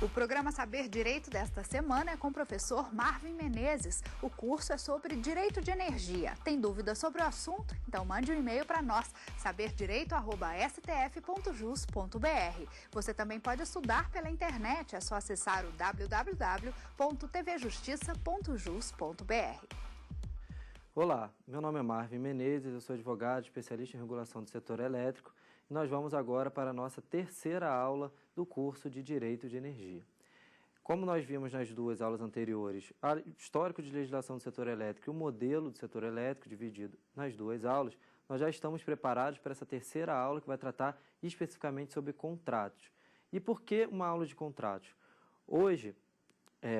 O programa Saber Direito desta semana é com o professor Marvin Menezes. O curso é sobre direito de energia. Tem dúvidas sobre o assunto? Então mande um e-mail para nós, saberdireito@stf.jus.br. Você também pode estudar pela internet, é só acessar o www.tvjustiça.jus.br. Olá, meu nome é Marvin Menezes, eu sou advogado, especialista em regulação do setor elétrico e nós vamos agora para a nossa terceira aula do curso de Direito de Energia. Como nós vimos nas duas aulas anteriores, o histórico de legislação do setor elétrico e o modelo do setor elétrico dividido nas duas aulas, nós já estamos preparados para essa terceira aula que vai tratar especificamente sobre contratos. E por que uma aula de contratos? Hoje,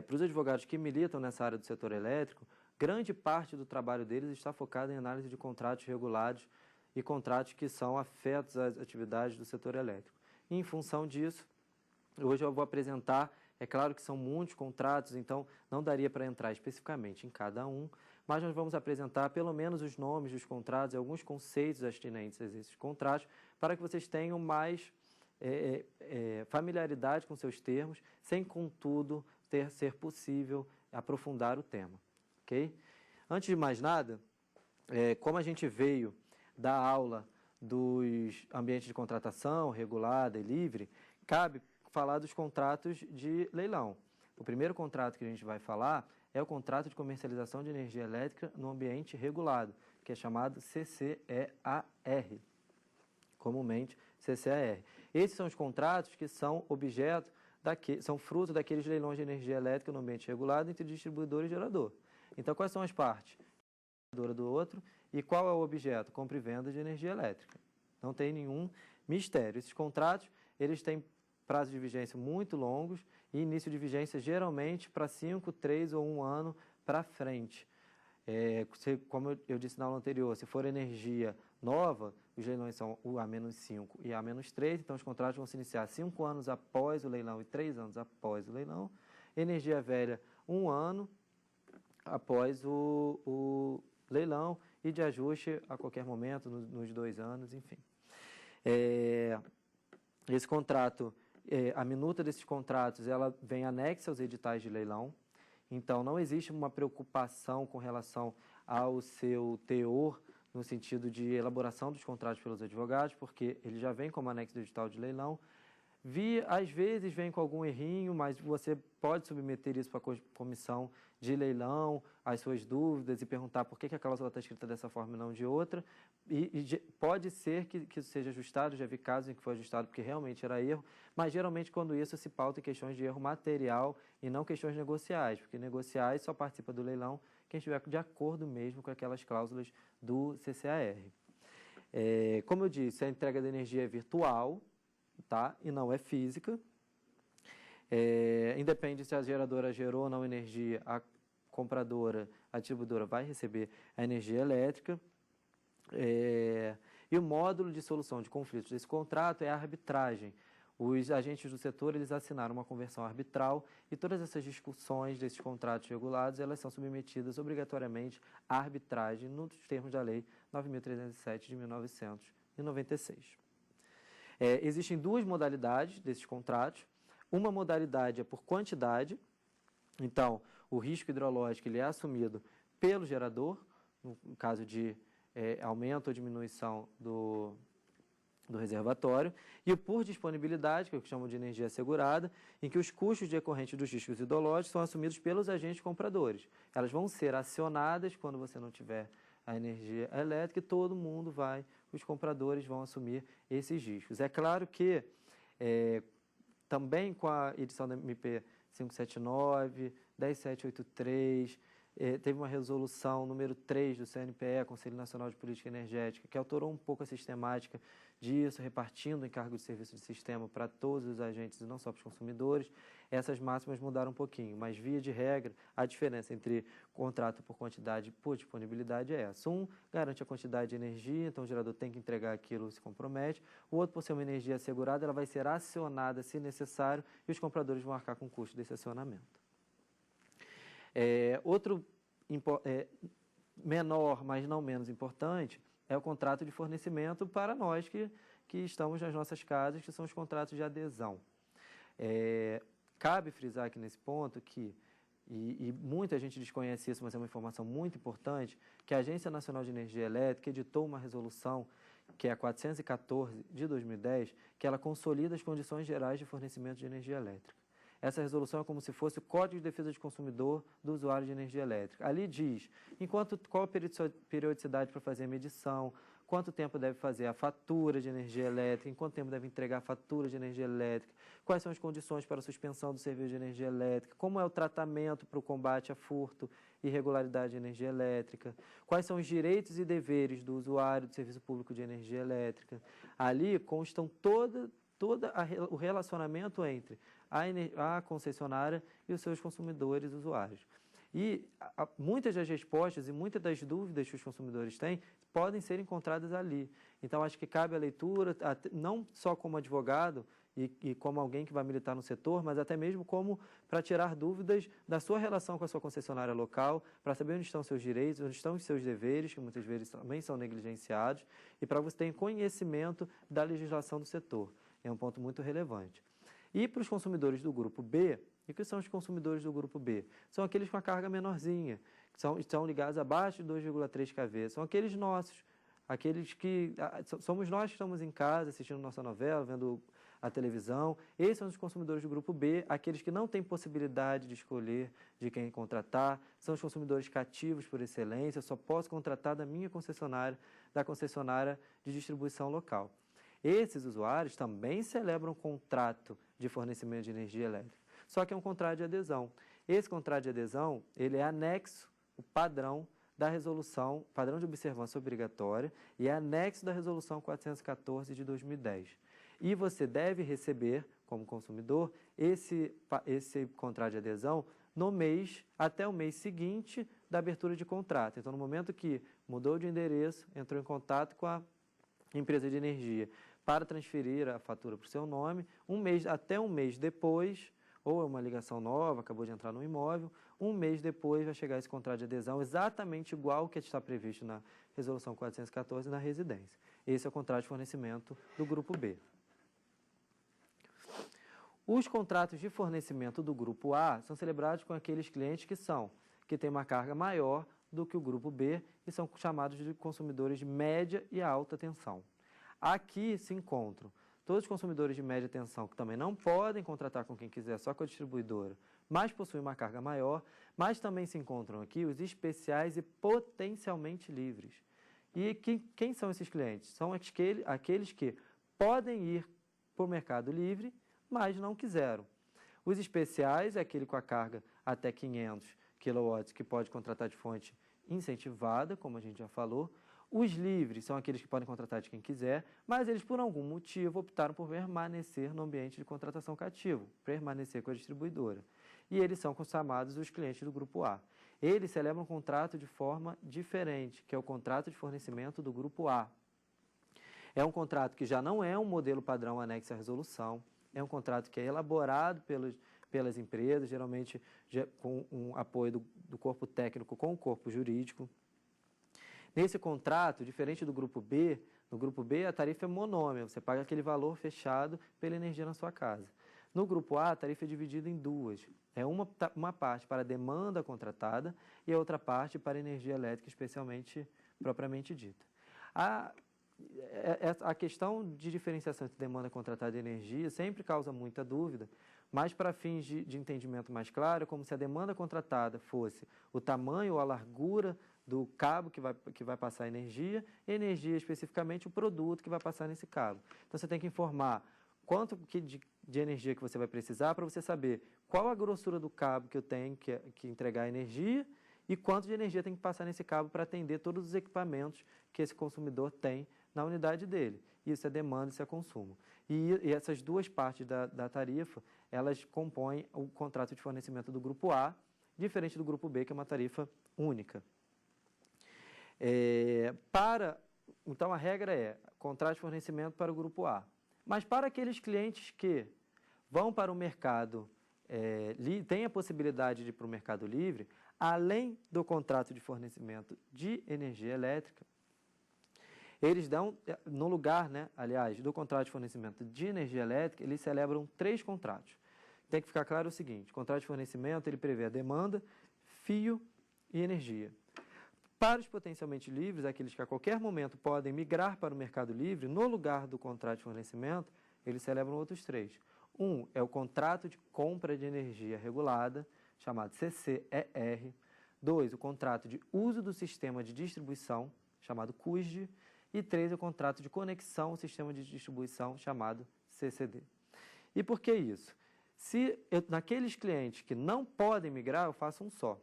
para os advogados que militam nessa área do setor elétrico, grande parte do trabalho deles está focado em análise de contratos regulados e contratos que são afetos às atividades do setor elétrico. E, em função disso, hoje eu vou apresentar, é claro que são muitos contratos, então não daria para entrar especificamente em cada um, mas nós vamos apresentar pelo menos os nomes dos contratos e alguns conceitos atinentes a esses contratos, para que vocês tenham mais familiaridade com seus termos, sem, contudo, ser possível aprofundar o tema. Okay? Antes de mais nada, como a gente veio da aula dos ambientes de contratação regulada e livre, cabe falar dos contratos de leilão. O primeiro contrato que a gente vai falar é o contrato de comercialização de energia elétrica no ambiente regulado, que é chamado CCEAR, comumente CCEAR. Esses são os contratos que são são fruto daqueles leilões de energia elétrica no ambiente regulado entre distribuidor e gerador. Então, quais são as partes? Do outro, e qual é o objeto? Compra e venda de energia elétrica. Não tem nenhum mistério. Esses contratos, eles têm prazos de vigência muito longos e início de vigência geralmente para 5, 3 ou 1 ano para frente. Como eu disse na aula anterior, se for energia nova, os leilões são o A-5 e A-3, então os contratos vão se iniciar 5 anos após o leilão e 3 anos após o leilão. Energia velha, 1 ano após o leilão e de ajuste a qualquer momento, nos 2 anos, enfim. Esse contrato, a minuta desses contratos, ela vem anexa aos editais de leilão, então não existe uma preocupação com relação ao seu teor, no sentido de elaboração dos contratos pelos advogados, porque ele já vem como anexo do edital de leilão. Às vezes vem com algum errinho, mas você pode submeter isso para a comissão de leilão, as suas dúvidas e perguntar por que a cláusula está escrita dessa forma e não de outra. E pode ser que isso seja ajustado, já vi casos em que foi ajustado porque realmente era erro, mas geralmente quando isso se pauta em questões de erro material e não questões negociais, porque negociais só participa do leilão quem estiver de acordo mesmo com aquelas cláusulas do CCAR. Como eu disse, a entrega de energia é virtual, tá? E não é física. Independe se a geradora gerou ou não energia, a compradora, a distribuidora vai receber a energia elétrica. E o módulo de solução de conflitos desse contrato é a arbitragem. Os agentes do setor, eles assinaram uma convenção arbitral e todas essas discussões desses contratos regulados, elas são submetidas obrigatoriamente à arbitragem nos termos da Lei 9.307 de 1996. Existem 2 modalidades desses contratos. Uma modalidade é por quantidade, então o risco hidrológico ele é assumido pelo gerador, no caso de aumento ou diminuição do reservatório, e o por disponibilidade, que é o que chamam de energia assegurada, em que os custos decorrentes dos riscos hidrológicos são assumidos pelos agentes compradores. Elas vão ser acionadas quando você não tiver a energia elétrica e todo mundo os compradores vão assumir esses riscos. É claro que também com a edição da MP 579, 10783, teve uma resolução número 3 do CNPE, Conselho Nacional de Política Energética, que alterou um pouco a sistemática disso, repartindo o encargo de serviço de sistema para todos os agentes e não só para os consumidores. Essas máximas mudaram um pouquinho, mas via de regra, a diferença entre contrato por quantidade e por disponibilidade é essa. Um garante a quantidade de energia, então o gerador tem que entregar aquilo e se compromete. O outro, por ser uma energia assegurada, ela vai ser acionada se necessário e os compradores vão arcar com o custo desse acionamento. Outro menor, mas não menos importante, é o contrato de fornecimento para nós que estamos nas nossas casas, que são os contratos de adesão. cabe frisar aqui nesse ponto que, e muita gente desconhece isso, mas é uma informação muito importante, que a Agência Nacional de Energia Elétrica editou uma resolução, que é a 414 de 2010, que ela consolida as condições gerais de fornecimento de energia elétrica. Essa resolução é como se fosse o Código de Defesa de Consumidor do usuário de energia elétrica. Ali diz qual a periodicidade para fazer a medição, quanto tempo deve fazer a fatura de energia elétrica, em quanto tempo deve entregar a fatura de energia elétrica, quais são as condições para a suspensão do serviço de energia elétrica, como é o tratamento para o combate a furto e irregularidade de energia elétrica, quais são os direitos e deveres do usuário do serviço público de energia elétrica. Ali constam todo o relacionamento entre a concessionária e os seus consumidores usuários. E muitas das respostas e muitas das dúvidas que os consumidores têm podem ser encontradas ali. Então, acho que cabe a leitura, não só como advogado e como alguém que vai militar no setor, mas até mesmo como para tirar dúvidas da sua relação com a sua concessionária local, para saber onde estão seus direitos, onde estão os seus deveres, que muitas vezes também são negligenciados, e para você ter conhecimento da legislação do setor. É um ponto muito relevante. E para os consumidores do grupo B, e o que são os consumidores do grupo B? São aqueles com a carga menorzinha, que estão ligados abaixo de 2,3 kV. São aqueles nossos, aqueles que... Somos nós que estamos em casa assistindo nossa novela, vendo a televisão. Esses são os consumidores do grupo B, aqueles que não têm possibilidade de escolher de quem contratar. São os consumidores cativos por excelência. Eu só posso contratar da minha concessionária, da concessionária de distribuição local. Esses usuários também celebram contrato de fornecimento de energia elétrica, só que é um contrato de adesão. Esse contrato de adesão, ele é anexo, o padrão da resolução, padrão de observância obrigatória, e é anexo da resolução 414 de 2010. E você deve receber, como consumidor, esse contrato de adesão no mês, até o mês seguinte da abertura de contrato. Então, no momento que mudou de endereço, entrou em contato com a empresa de energia para transferir a fatura para o seu nome, até um mês depois, ou é uma ligação nova, acabou de entrar no imóvel, um mês depois vai chegar esse contrato de adesão exatamente igual ao que está previsto na Resolução 414 na residência. Esse é o contrato de fornecimento do Grupo B. Os contratos de fornecimento do Grupo A são celebrados com aqueles clientes que têm uma carga maior do que o Grupo B e são chamados de consumidores de média e alta tensão. Aqui se encontram todos os consumidores de média tensão que também não podem contratar com quem quiser, só com a distribuidora, mas possuem uma carga maior, mas também se encontram aqui os especiais e potencialmente livres. E quem são esses clientes? São aqueles que podem ir para o mercado livre, mas não quiseram. Os especiais é aquele com a carga até 500 kW que pode contratar de fonte incentivada, como a gente já falou. Os livres são aqueles que podem contratar de quem quiser, mas eles, por algum motivo, optaram por permanecer no ambiente de contratação cativo, permanecer com a distribuidora. E eles são chamados os clientes do Grupo A. Eles celebram um contrato de forma diferente, que é o contrato de fornecimento do Grupo A. É um contrato que já não é um modelo padrão anexo à resolução, é um contrato que é elaborado pelas empresas, geralmente com um apoio do corpo técnico com o corpo jurídico. Nesse contrato, diferente do Grupo B, no Grupo B a tarifa é monômia, você paga aquele valor fechado pela energia na sua casa. No Grupo A, a tarifa é dividida em duas. É uma parte para a demanda contratada e a outra parte para a energia elétrica, especialmente, propriamente dita. A questão de diferenciação entre demanda contratada e energia sempre causa muita dúvida, mas para fins de entendimento mais claro, é como se a demanda contratada fosse o tamanho ou a largura do cabo que vai passar a energia, e energia especificamente o produto que vai passar nesse cabo. Então, você tem que informar quanto de energia que você vai precisar para você saber qual a grossura do cabo que eu tenho que entregar a energia e quanto de energia tem que passar nesse cabo para atender todos os equipamentos que esse consumidor tem na unidade dele. Isso é demanda, isso é consumo. E essas duas partes da tarifa, elas compõem o contrato de fornecimento do Grupo A, diferente do Grupo B, que é uma tarifa única. Então, a regra é contrato de fornecimento para o Grupo A. Mas para aqueles clientes que vão para o mercado, têm a possibilidade de ir para o mercado livre, além do contrato de fornecimento de energia elétrica, eles dão, no lugar, aliás, do contrato de fornecimento de energia elétrica, eles celebram 3 contratos, tem que ficar claro o seguinte: o contrato de fornecimento ele prevê a demanda, fio e energia. Para os potencialmente livres, aqueles que a qualquer momento podem migrar para o mercado livre, no lugar do contrato de fornecimento, eles celebram outros 3. Um é o contrato de compra de energia regulada, chamado CCER. 2, o contrato de uso do sistema de distribuição, chamado CUSD. E 3, o contrato de conexão ao sistema de distribuição, chamado CCD. E por que isso? Naqueles clientes que não podem migrar, eu faço um só.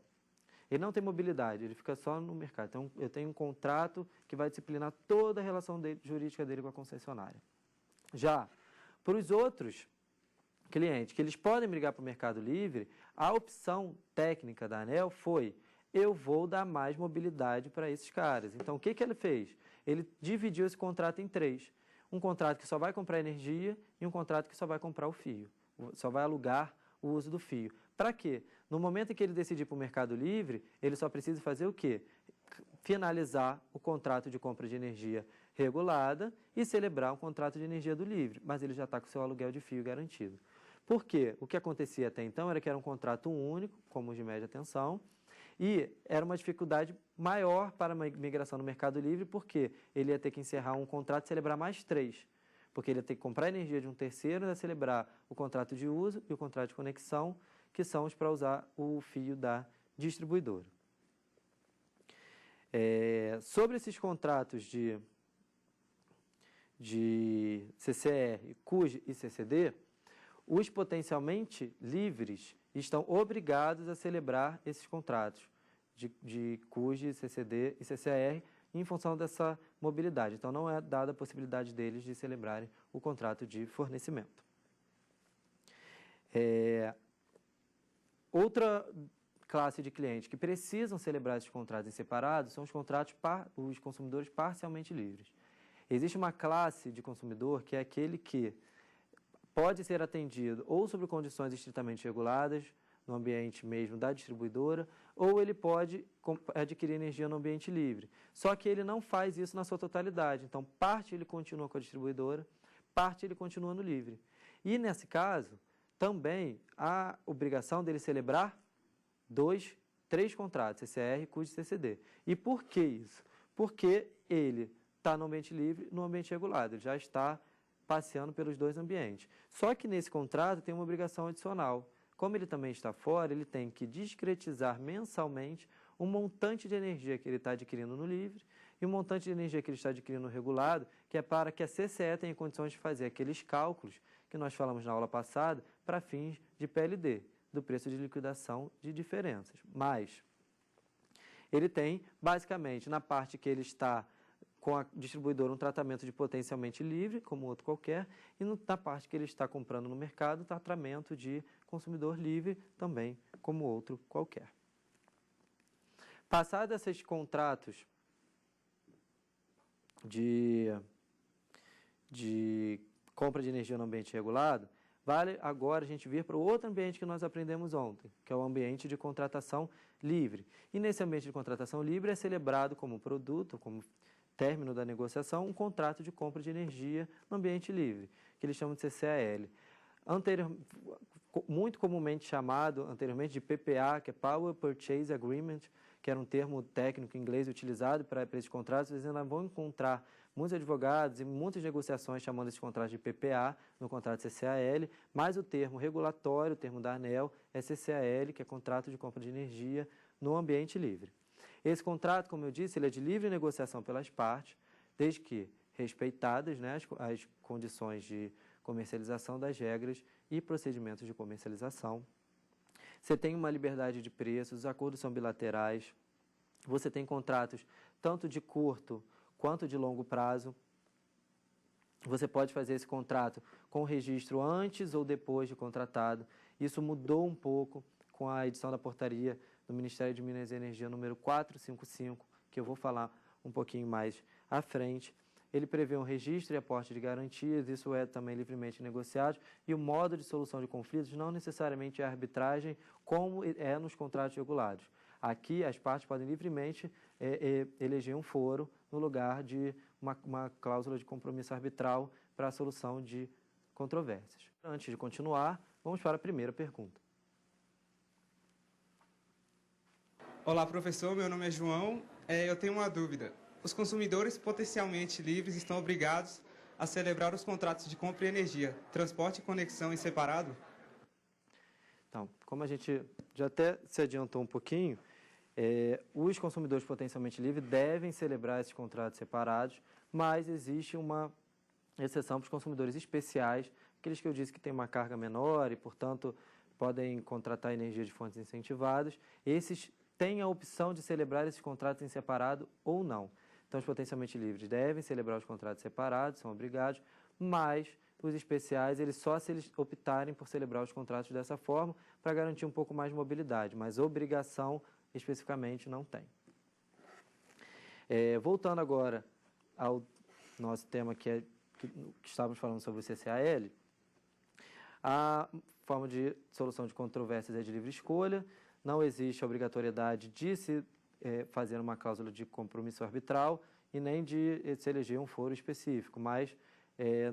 Ele não tem mobilidade, ele fica só no mercado. Então, eu tenho um contrato que vai disciplinar toda a relação jurídica dele com a concessionária. Já para os outros clientes, que eles podem migrar para o mercado livre, a opção técnica da ANEEL foi: eu vou dar mais mobilidade para esses caras. Então, o que ele fez? Ele dividiu esse contrato em 3. Um contrato que só vai comprar energia e um contrato que só vai comprar o fio. Só vai alugar o uso do fio. Para quê? No momento em que ele decidir para o mercado livre, ele só precisa fazer o quê? Finalizar o contrato de compra de energia regulada e celebrar um contrato de energia do livre. Mas ele já está com o seu aluguel de fio garantido. Por quê? O que acontecia até então era que era um contrato único, como os de média tensão, e era uma dificuldade maior para uma migração no mercado livre, porque ele ia ter que encerrar um contrato e celebrar mais 3. Porque ele ia ter que comprar energia de um terceiro, ia celebrar o contrato de uso e o contrato de conexão, que são os para usar o fio da distribuidora. Sobre esses contratos de CCR, CUSD e CCD, os potencialmente livres estão obrigados a celebrar esses contratos de CUSD, CCD e CCR em função dessa mobilidade. Então, não é dada a possibilidade deles de celebrarem o contrato de fornecimento. Outra classe de clientes que precisam celebrar esses contratos em separado são os consumidores parcialmente livres. Existe uma classe de consumidor que é aquele que pode ser atendido ou sob condições estritamente reguladas, no ambiente mesmo da distribuidora, ou ele pode adquirir energia no ambiente livre. Só que ele não faz isso na sua totalidade. Então, parte ele continua com a distribuidora, parte ele continua no livre. E, nesse caso, também há obrigação dele celebrar 3 contratos, CCR, CUSD e CCD. E por que isso? Porque ele está no ambiente livre, no ambiente regulado. Ele já está passeando pelos 2 ambientes. Só que nesse contrato tem uma obrigação adicional. Como ele também está fora, ele tem que discretizar mensalmente o montante de energia que ele está adquirindo no livre e o montante de energia que ele está adquirindo no regulado, que é para que a CCE tenha condições de fazer aqueles cálculos que nós falamos na aula passada para fins de PLD, do preço de liquidação de diferenças. Mas ele tem, basicamente, na parte que ele está com a distribuidora, um tratamento de potencialmente livre, como outro qualquer, e na parte que ele está comprando no mercado, tratamento de consumidor livre, também como outro qualquer. Passados esses contratos de compra de energia no ambiente regulado, vale agora a gente vir para o outro ambiente que nós aprendemos ontem, que é o ambiente de contratação livre. E nesse ambiente de contratação livre é celebrado como produto, como término da negociação, um contrato de compra de energia no ambiente livre, que eles chamam de CCAL. Muito comumente chamado anteriormente de PPA, que é Power Purchase Agreement, que era um termo técnico em inglês utilizado para esses contratos. Vocês ainda vão encontrar muitos advogados e muitas negociações chamando esse contrato de PPA no contrato de CCAL, mas o termo regulatório, o termo da ANEEL, é CCAL, que é contrato de compra de energia no ambiente livre. Esse contrato, como eu disse, ele é de livre negociação pelas partes, desde que respeitadas, né, as condições de comercialização das regras e procedimentos de comercialização. Você tem uma liberdade de preços, os acordos são bilaterais, você tem contratos tanto de curto quanto de longo prazo. Você pode fazer esse contrato com registro antes ou depois de contratado. Isso mudou um pouco com a edição da portaria do Ministério de Minas e Energia número 455, que eu vou falar um pouquinho mais à frente. Ele prevê um registro e aporte de garantias, isso é também livremente negociado, e o modo de solução de conflitos não necessariamente é arbitragem, como é nos contratos regulados. Aqui, as partes podem livremente eleger um foro no lugar de uma cláusula de compromisso arbitral para a solução de controvérsias. Antes de continuar, Vamos para a primeira pergunta. Olá, professor. Meu nome é João. Eu tenho uma dúvida. Os consumidores potencialmente livres estão obrigados a celebrar os contratos de compra e energia, transporte e conexão em separado? Então, como a gente já até se adiantou um pouquinho, os consumidores potencialmente livres devem celebrar esses contratos separados, mas existe uma exceção para os consumidores especiais, aqueles que eu disse que têm uma carga menor e, portanto, podem contratar energia de fontes incentivadas. Esses têm a opção de celebrar esses contratos em separado ou não. Então, os potencialmente livres devem celebrar os contratos separados, são obrigados, mas os especiais, só se eles optarem por celebrar os contratos dessa forma, para garantir um pouco mais de mobilidade, mas obrigação especificamente não tem. Voltando agora ao nosso tema que estávamos falando sobre o CCAL, a forma de solução de controvérsias é de livre escolha, não existe a obrigatoriedade de se fazer uma cláusula de compromisso arbitral e nem de se eleger um foro específico, mas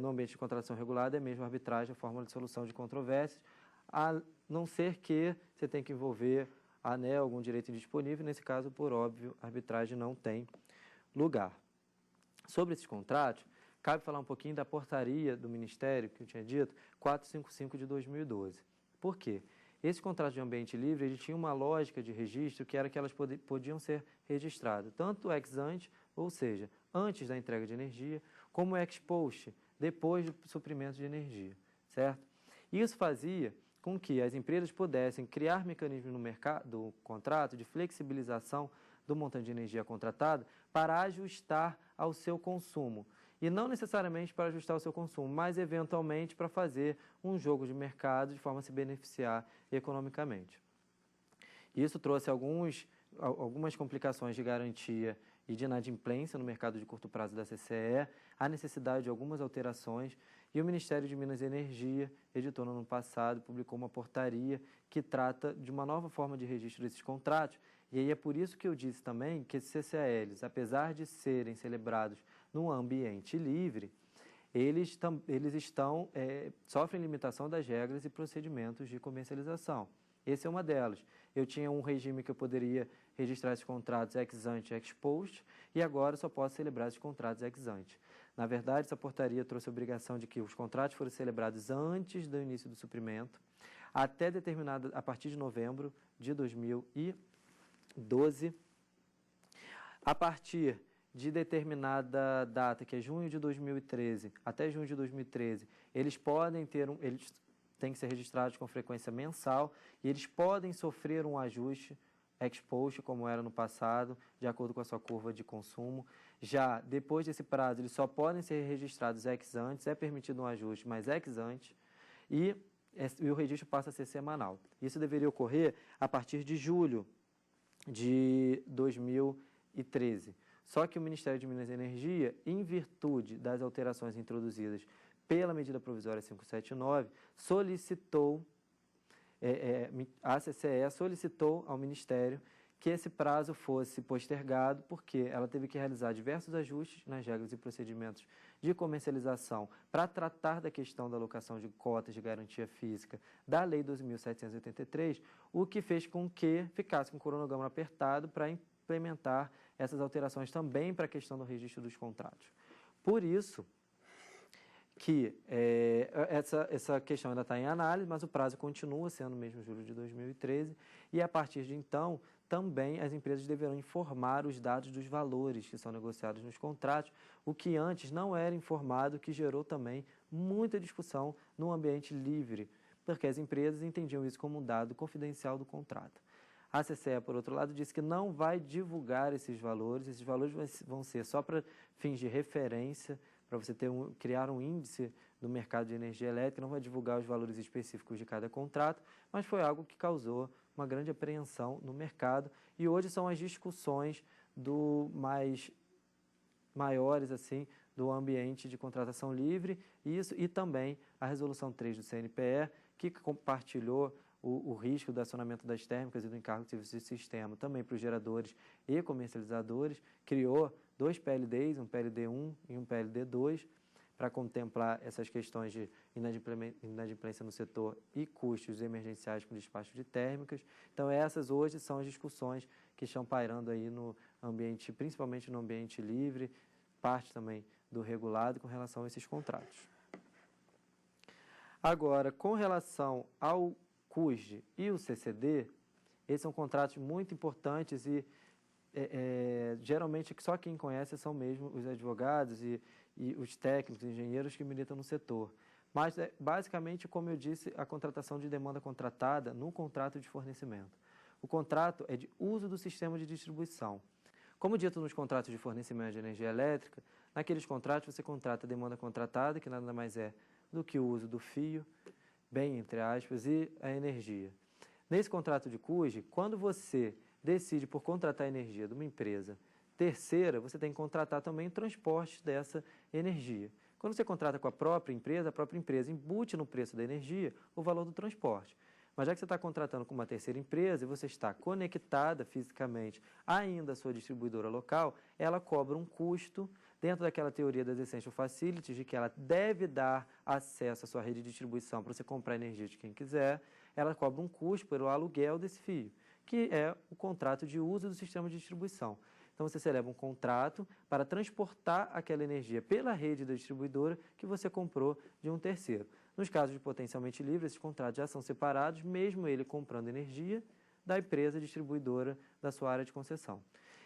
no ambiente de contratação regulada é mesmo a arbitragem, a fórmula de solução de controvérsias, a não ser que você tenha que envolver ANEEL, algum direito indisponível, nesse caso, por óbvio, a arbitragem não tem lugar. Sobre esses contratos, cabe falar um pouquinho da portaria do Ministério, que eu tinha dito, 455 de 2012. Por quê? Esse contrato de ambiente livre, ele tinha uma lógica de registro que era que elas podiam ser registradas, tanto ex ante, ou seja, antes da entrega de energia, como ex post, depois do suprimento de energia, certo? Isso fazia com que as empresas pudessem criar mecanismos no mercado, do contrato de flexibilização do montante de energia contratada para ajustar ao seu consumo. E não necessariamente para ajustar o seu consumo, mas eventualmente para fazer um jogo de mercado de forma a se beneficiar economicamente. Isso trouxe algumas complicações de garantia e de inadimplência no mercado de curto prazo da CCE, a necessidade de algumas alterações, e o Ministério de Minas e Energia editou no ano passado, publicou uma portaria que trata de uma nova forma de registro desses contratos, e aí é por isso que eu disse também que esses CCALs, apesar de serem celebrados num ambiente livre, eles sofrem limitação das regras e procedimentos de comercialização. Essa é uma delas. Eu tinha um regime que eu poderia registrar esses contratos ex ante e ex post, e agora só posso celebrar esses contratos ex ante. Na verdade, essa portaria trouxe a obrigação de que os contratos fossem celebrados antes do início do suprimento, a partir de novembro de 2012. A partir de determinada data, que é junho de 2013, até junho de 2013, eles têm que ser registrados com frequência mensal e eles podem sofrer um ajuste ex post, como era no passado, de acordo com a sua curva de consumo. Já depois desse prazo, eles só podem ser registrados ex ante, é permitido um ajuste, mas ex ante, e o registro passa a ser semanal. Isso deveria ocorrer a partir de julho de 2013. Só que o Ministério de Minas e Energia, em virtude das alterações introduzidas pela medida provisória 579, a CCE solicitou ao Ministério que esse prazo fosse postergado, porque ela teve que realizar diversos ajustes nas regras e procedimentos de comercialização para tratar da questão da alocação de cotas de garantia física da Lei 2.783, o que fez com que ficasse com o cronograma apertado para implementar essas alterações também para a questão do registro dos contratos. Por isso que essa questão ainda está em análise, mas o prazo continua sendo mesmo julho de 2013, e a partir de então, também as empresas deverão informar os dados dos valores que são negociados nos contratos, o que antes não era informado, que gerou também muita discussão no ambiente livre, porque as empresas entendiam isso como um dado confidencial do contrato. A CCE, por outro lado, disse que não vai divulgar esses valores vão ser só para fins de referência, para você criar um índice do mercado de energia elétrica, não vai divulgar os valores específicos de cada contrato, mas foi algo que causou uma grande apreensão no mercado, e hoje são as discussões maiores assim, do ambiente de contratação livre, e também a resolução 3 do CNPE, que compartilhou o risco do acionamento das térmicas e do encargo de serviço de sistema também para os geradores e comercializadores, criou 2 PLDs, um PLD 1 e um PLD 2, para contemplar essas questões de inadimplência no setor e custos emergenciais com despacho de térmicas. Então, essas hoje são as discussões que estão pairando aí no ambiente, principalmente no ambiente livre, parte também do regulado com relação a esses contratos. Agora, com relação ao CUSD e o CCD, esses são contratos muito importantes e geralmente só quem conhece são mesmo os advogados e os técnicos, engenheiros que militam no setor. Mas, basicamente, como eu disse, a contratação de demanda contratada no contrato de fornecimento. O contrato é de uso do sistema de distribuição. Como dito nos contratos de fornecimento de energia elétrica, naqueles contratos você contrata a demanda contratada, que nada mais é do que o uso do fio, bem entre aspas, e a energia. Nesse contrato de CUSD, quando você decide por contratar a energia de uma empresa terceira, você tem que contratar também o transporte dessa energia. Quando você contrata com a própria empresa embute no preço da energia o valor do transporte. Mas já que você está contratando com uma terceira empresa e você está conectada fisicamente ainda à sua distribuidora local, ela cobra um custo dentro daquela teoria das Essential Facilities, de que ela deve dar acesso à sua rede de distribuição para você comprar energia de quem quiser, ela cobra um custo pelo aluguel desse fio, que é o contrato de uso do sistema de distribuição. Então, você celebra um contrato para transportar aquela energia pela rede da distribuidora que você comprou de um terceiro. Nos casos de potencialmente livre, esses contratos já são separados, mesmo ele comprando energia da empresa distribuidora da sua área de concessão.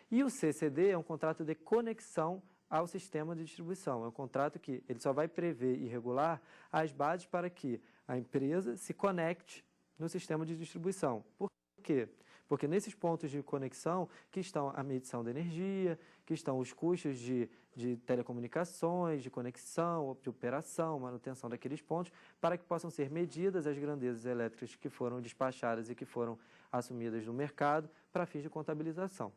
E o CCD é um contrato de conexão ao sistema de distribuição. É um contrato que ele só vai prever e regular as bases para que a empresa se conecte no sistema de distribuição. Por quê? Porque nesses pontos de conexão que estão a medição da energia, que estão os custos de telecomunicações, de conexão, de operação, manutenção daqueles pontos, para que possam ser medidas as grandezas elétricas que foram despachadas e que foram assumidas no mercado para fins de contabilização.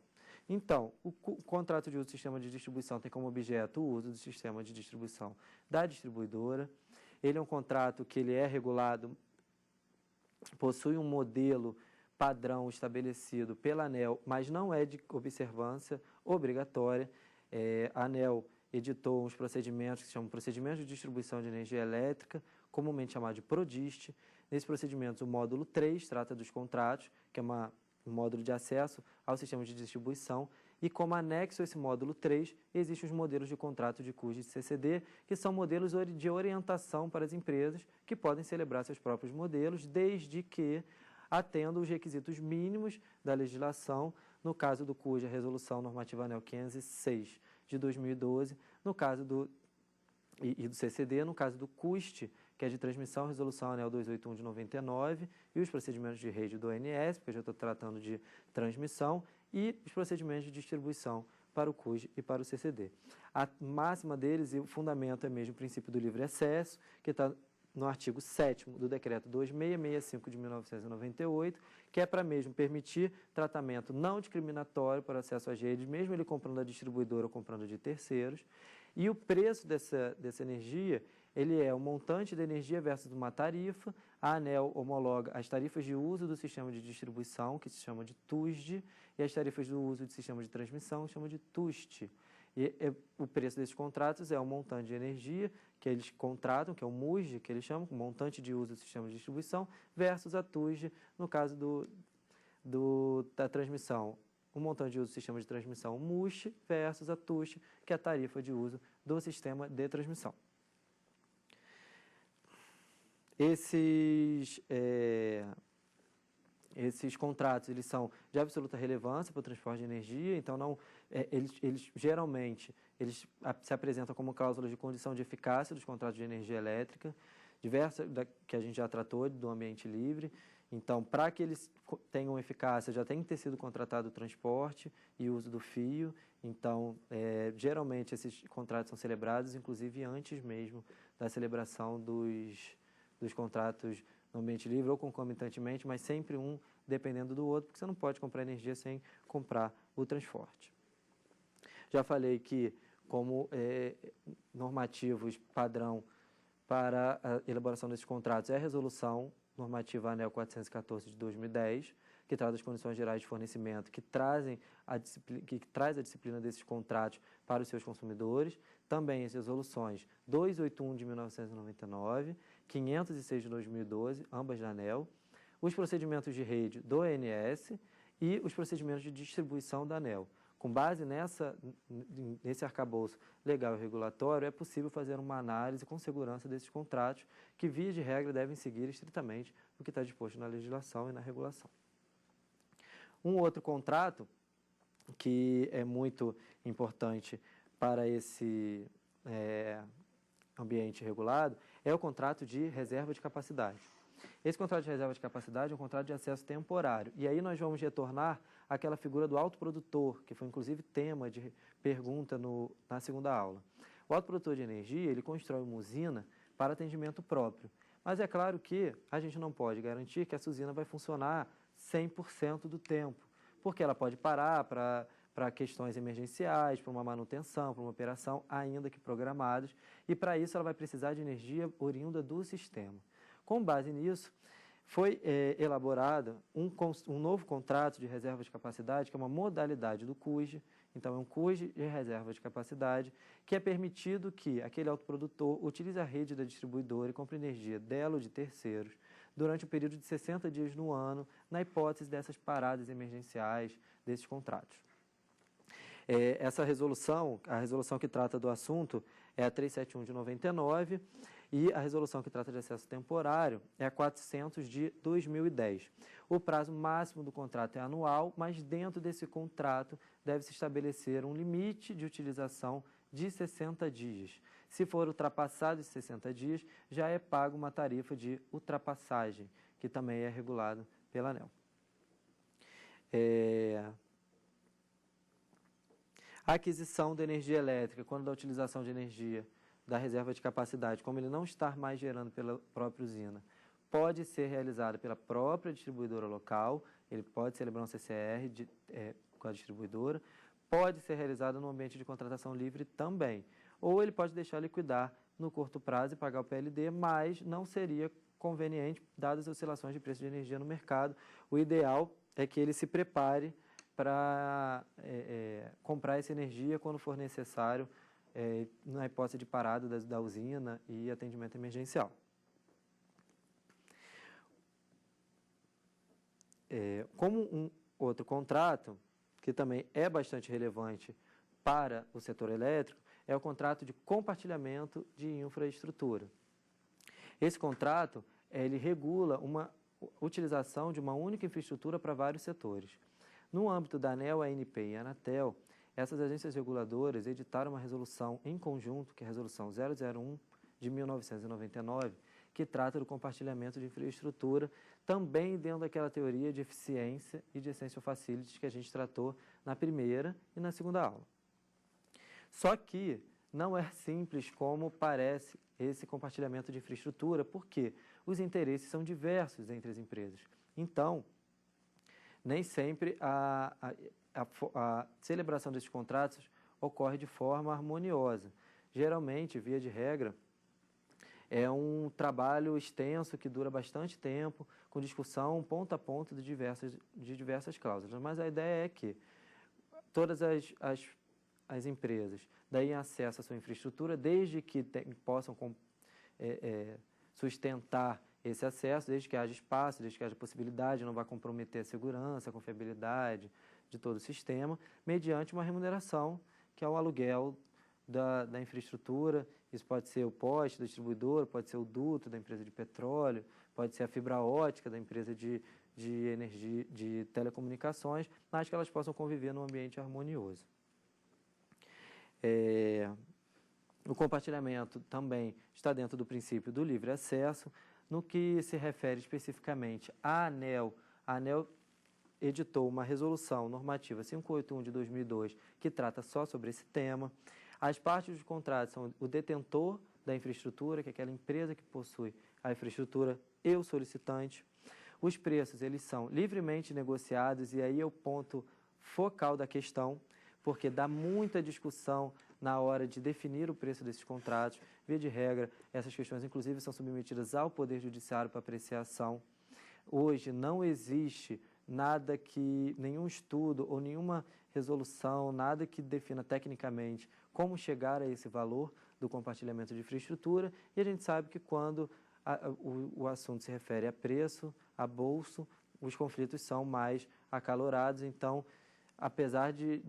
Então, o contrato de uso do sistema de distribuição tem como objeto o uso do sistema de distribuição da distribuidora. Ele é um contrato que ele é regulado, possui um modelo padrão estabelecido pela ANEEL, mas não é de observância obrigatória. A ANEEL editou uns procedimentos que se chamam Procedimentos de Distribuição de Energia Elétrica, comumente chamado de PRODIST. Nesses procedimentos, o módulo 3 trata dos contratos, que é um módulo de acesso ao sistema de distribuição, e como anexo a esse módulo 3, existem os modelos de contrato de CUSD e CCD, que são modelos de orientação para as empresas que podem celebrar seus próprios modelos, desde que atendo os requisitos mínimos da legislação, no caso do CUSD, a Resolução Normativa ANEEL 506 de 2012, no caso do CCD, no caso do CUST, que é de transmissão, Resolução ANEEL 281 de 99, e os procedimentos de rede do ONS, porque eu já estou tratando de transmissão, e os procedimentos de distribuição para o CUSD e para o CCD. A máxima deles e o fundamento é mesmo o princípio do livre acesso, que está no artigo 7º do Decreto 2665 de 1998, que é para mesmo permitir tratamento não discriminatório para acesso às redes, mesmo ele comprando da distribuidora ou comprando de terceiros. E o preço dessa energia, ele é o montante da energia versus uma tarifa. A ANEEL homologa as tarifas de uso do sistema de distribuição, que se chama de TUSD, e as tarifas do uso de sistema de transmissão, que se chama de TUST. E o preço desses contratos é o montante de energia que eles contratam, que é o MUSD, que eles chamam, o montante de uso do sistema de distribuição, versus a TUSD, no caso da transmissão. O montante de uso do sistema de transmissão, MUST, versus a TUST, que é a tarifa de uso do sistema de transmissão. Esses contratos, eles são de absoluta relevância para o transporte de energia, então eles geralmente se apresentam como cláusulas de condição de eficácia dos contratos de energia elétrica, diversas que a gente já tratou do ambiente livre. Então, para que eles tenham eficácia, já tem que ter sido contratado o transporte e o uso do fio. Então, geralmente esses contratos são celebrados, inclusive antes mesmo da celebração dos contratos no ambiente livre ou concomitantemente, mas sempre um dependendo do outro, porque você não pode comprar energia sem comprar o transporte. Já falei que, como normativos padrão para a elaboração desses contratos é a Resolução Normativa ANEEL 414 de 2010, que traz as condições gerais de fornecimento, que traz a disciplina desses contratos para os seus consumidores. também as resoluções 281 de 1999, 506 de 2012, ambas da ANEEL, os procedimentos de rede do ANS e os procedimentos de distribuição da ANEEL. Com base nesse arcabouço legal e regulatório, é possível fazer uma análise com segurança desses contratos, que, via de regra, devem seguir estritamente o que está disposto na legislação e na regulação. Um outro contrato que é muito importante para esse ambiente regulado é o contrato de reserva de capacidade. Esse contrato de reserva de capacidade é um contrato de acesso temporário. E aí nós vamos retornar àquela figura do autoprodutor, que foi inclusive tema de pergunta na segunda aula. O autoprodutor de energia, ele constrói uma usina para atendimento próprio. Mas é claro que a gente não pode garantir que essa usina vai funcionar 100% do tempo, porque ela pode parar para questões emergenciais, para uma manutenção, para uma operação, ainda que programadas, e para isso ela vai precisar de energia oriunda do sistema. Com base nisso, foi elaborado um novo contrato de reserva de capacidade, que é uma modalidade do CUJ, então é um CUJ de reserva de capacidade, que é permitido que aquele autoprodutor utilize a rede da distribuidora e compre energia dela ou de terceiros durante um período de 60 dias no ano, na hipótese dessas paradas emergenciais desses contratos. Essa resolução, a resolução que trata do assunto, é a 371 de 99, e a resolução que trata de acesso temporário é a 400 de 2010. O prazo máximo do contrato é anual, mas dentro desse contrato deve-se estabelecer um limite de utilização de 60 dias. Se for ultrapassado esses 60 dias, já é pago uma tarifa de ultrapassagem, que também é regulada pela ANEEL. A aquisição de energia elétrica, quando da utilização de energia da reserva de capacidade, como ele não está mais gerando pela própria usina, pode ser realizada pela própria distribuidora local, ele pode celebrar um CCR com a distribuidora, pode ser realizada no ambiente de contratação livre também, ou ele pode deixar liquidar no curto prazo e pagar o PLD, mas não seria conveniente, dadas as oscilações de preço de energia no mercado. O ideal é que ele se prepare para comprar essa energia quando for necessário, na hipótese de parada da usina e atendimento emergencial. Como um outro contrato, que também é bastante relevante para o setor elétrico, é o contrato de compartilhamento de infraestrutura. Esse contrato, ele regula uma utilização de uma única infraestrutura para vários setores. No âmbito da ANEEL, a ANP e a Anatel, essas agências reguladoras editaram uma resolução em conjunto, que é a Resolução 001 de 1999, que trata do compartilhamento de infraestrutura, também dentro daquela teoria de eficiência e de essential facilities que a gente tratou na primeira e na segunda aula. Só que não é simples como parece esse compartilhamento de infraestrutura, porque os interesses são diversos entre as empresas. Então, nem sempre a celebração desses contratos ocorre de forma harmoniosa. Geralmente, via de regra, é um trabalho extenso que dura bastante tempo, com discussão ponto a ponto de diversas cláusulas. Mas a ideia é que todas as empresas deem acesso à sua infraestrutura, desde que possam sustentar esse acesso, desde que haja espaço, desde que haja possibilidade, não vai comprometer a segurança, a confiabilidade de todo o sistema, mediante uma remuneração, que é o aluguel da infraestrutura. Isso pode ser o poste da distribuidora, pode ser o duto da empresa de petróleo, pode ser a fibra ótica da empresa de energia, de telecomunicações, mas que elas possam conviver num ambiente harmonioso. O compartilhamento também está dentro do princípio do livre acesso. No que se refere especificamente à ANEEL, a ANEEL editou uma resolução normativa 581 de 2002, que trata só sobre esse tema. As partes dos contratos são o detentor da infraestrutura, que é aquela empresa que possui a infraestrutura, e o solicitante. Os preços, eles são livremente negociados, e aí é o ponto focal da questão, porque dá muita discussão na hora de definir o preço desses contratos. Via de regra, essas questões, inclusive, são submetidas ao Poder Judiciário para apreciação. Hoje não existe nenhum estudo ou nenhuma resolução, nada que defina tecnicamente como chegar a esse valor do compartilhamento de infraestrutura, e a gente sabe que quando o assunto se refere a preço, a bolso, os conflitos são mais acalorados. Então, apesar de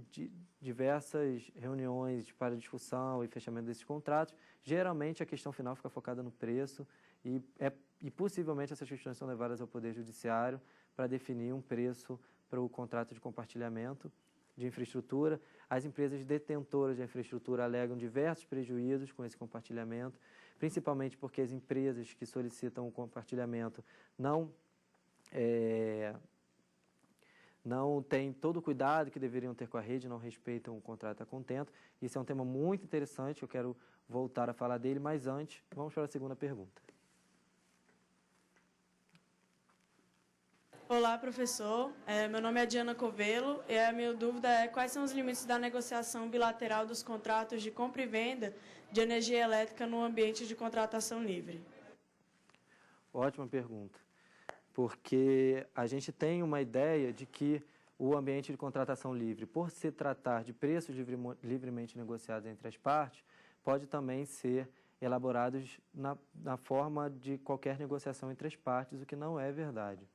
diversas reuniões para discussão e fechamento desses contratos, geralmente a questão final fica focada no preço e possivelmente essas questões são levadas ao Poder Judiciário para definir um preço para o contrato de compartilhamento de infraestrutura. As empresas detentoras de infraestrutura alegam diversos prejuízos com esse compartilhamento, principalmente porque as empresas que solicitam o compartilhamento não têm todo o cuidado que deveriam ter com a rede, não respeitam o contrato a contento. Isso é um tema muito interessante, eu quero voltar a falar dele, mas antes, vamos para a segunda pergunta. Olá, professor. Meu nome é Diana Covelo e a minha dúvida é quais são os limites da negociação bilateral dos contratos de compra e venda de energia elétrica no ambiente de contratação livre? Ótima pergunta, porque a gente tem uma ideia de que o ambiente de contratação livre, por se tratar de preços livremente negociados entre as partes, pode também ser elaborados na forma de qualquer negociação entre as partes, o que não é verdade.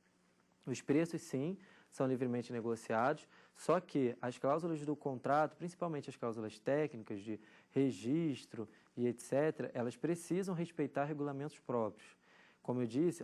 Os preços, sim, são livremente negociados, só que as cláusulas do contrato, principalmente as cláusulas técnicas de registro e etc., elas precisam respeitar regulamentos próprios. Como eu disse,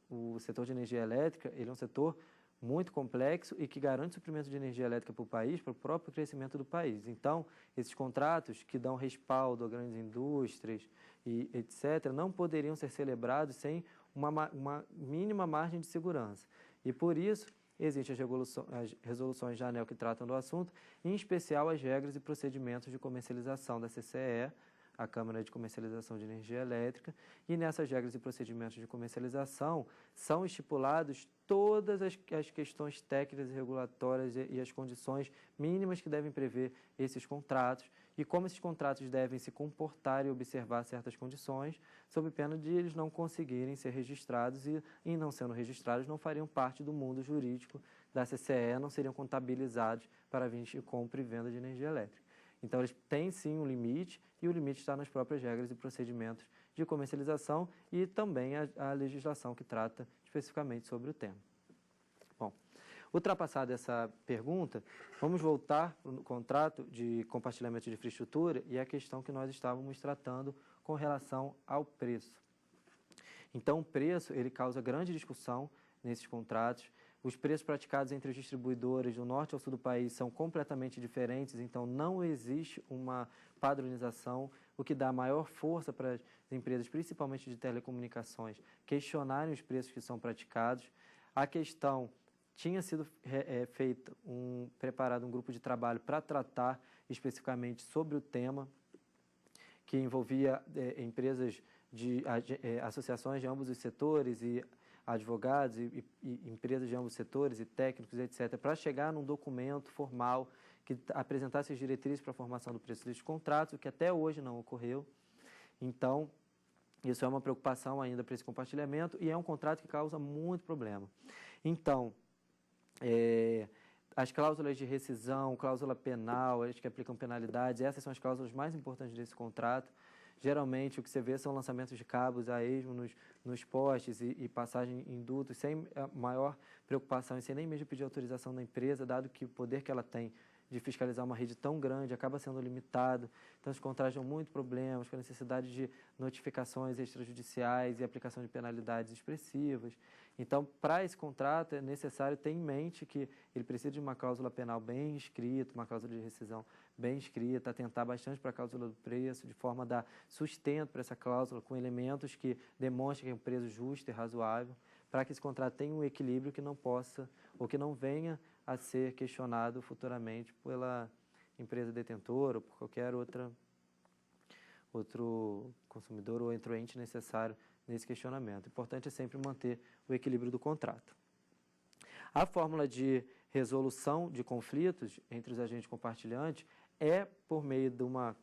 o setor de energia elétrica ele é um setor muito complexo e que garante suprimento de energia elétrica para o país, para o próprio crescimento do país. Então, esses contratos que dão respaldo a grandes indústrias e etc., não poderiam ser celebrados sem uma mínima margem de segurança. E por isso, existem as resoluções da ANEEL que tratam do assunto, em especial as regras e procedimentos de comercialização da CCE, a Câmara de Comercialização de Energia Elétrica, e nessas regras e procedimentos de comercialização são estipulados todas as questões técnicas e regulatórias e as condições mínimas que devem prever esses contratos e como esses contratos devem se comportar e observar certas condições, sob pena de eles não conseguirem ser registrados e não sendo registrados, não fariam parte do mundo jurídico da CCE, não seriam contabilizados para fins de compra e venda de energia elétrica. Então, eles têm sim um limite, e o limite está nas próprias regras e procedimentos de comercialização e também a legislação que trata especificamente sobre o tema. Bom, ultrapassada essa pergunta, vamos voltar no contrato de compartilhamento de infraestrutura e a questão que nós estávamos tratando com relação ao preço. Então, o preço ele causa grande discussão nesses contratos. Os preços praticados entre as distribuidoras do norte ao sul do país são completamente diferentes, então não existe uma padronização, o que dá maior força para as empresas, principalmente de telecomunicações, questionarem os preços que são praticados. A questão tinha sido preparado um grupo de trabalho para tratar especificamente sobre o tema, que envolvia empresas associações de ambos os setores e advogados e empresas de ambos os setores e técnicos, etc., para chegar num documento formal que apresentasse as diretrizes para a formação do preço desses contratos, o que até hoje não ocorreu. Então, isso é uma preocupação ainda para esse compartilhamento e é um contrato que causa muito problema. Então, as cláusulas de rescisão, cláusula penal, as que aplicam penalidades, essas são as cláusulas mais importantes desse contrato. Geralmente, o que você vê são lançamentos de cabos a esmo nos postes e passagem em dutos, sem a maior preocupação e sem nem mesmo pedir autorização da empresa, dado que o poder que ela tem de fiscalizar uma rede tão grande acaba sendo limitado. Então, os contratos dão muito problemas, com a necessidade de notificações extrajudiciais e aplicação de penalidades expressivas. Então, para esse contrato, é necessário ter em mente que ele precisa de uma cláusula penal bem escrita, uma cláusula de rescisão bem escrita, atentar bastante para a cláusula do preço, de forma a dar sustento para essa cláusula, com elementos que demonstrem que é um preço justo e razoável, para que esse contrato tenha um equilíbrio que não possa, ou que não venha a ser questionado futuramente pela empresa detentora ou por qualquer outro consumidor ou outro ente necessário nesse questionamento. O importante é sempre manter o equilíbrio do contrato. A fórmula de resolução de conflitos entre os agentes compartilhantes é por meio de uma